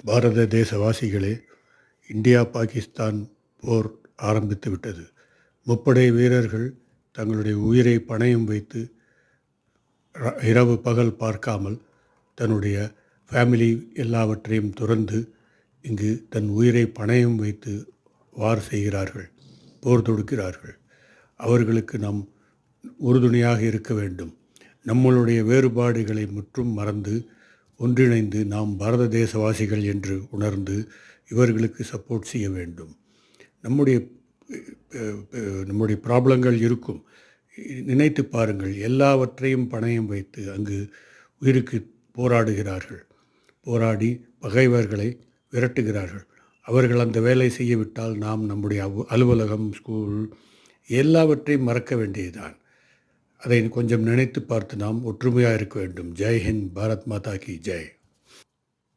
பாரத தேசவாசிகளே, India Pakistan போர் ஆரம்பித்து விட்டது. முப்படை வீரர்கள் தங்களுடைய உயிரை பணயம் வைத்து இரவு பகல் பார்க்காமல் தன்னுடைய ஃபேமிலி எல்லாவற்றையும் துறந்து இங்கு தன் உயிரை பணயம் வைத்து வார் செய்கிறார்கள், போர் தொடுக்கிறார்கள். அவர்களுக்கு நாம் உறுதுணையாக இருக்க வேண்டும். நம்மளுடைய வேறுபாடுகளை முற்றும் மறந்து ஒன்றிணைந்து நாம் பாரத தேசவாசிகள் என்று உணர்ந்து இவர்களுக்கு சப்போர்ட் செய்ய வேண்டும். நம்முடைய நம்முடைய ப்ராப்ளங்கள் இருக்கும். நினைத்து பாருங்கள், எல்லாவற்றையும் பணயம் வைத்து அங்கு உயிருக்கு போராடுகிறார்கள். போராடி பகைவர்களை விரட்டுகிறார்கள். அவர்கள் அந்த வேலை செய்யவிட்டால் நாம் நம்முடைய அலுவலகம், ஸ்கூல் எல்லாவற்றையும் மறக்க வேண்டியதுதான். அதை கொஞ்சம் நினைத்து பார்த்து நாம் ஒற்றுமையாக இருக்க வேண்டும். ஜெய் ஹிந்த், பாரத் மாதா கி ஜெய்.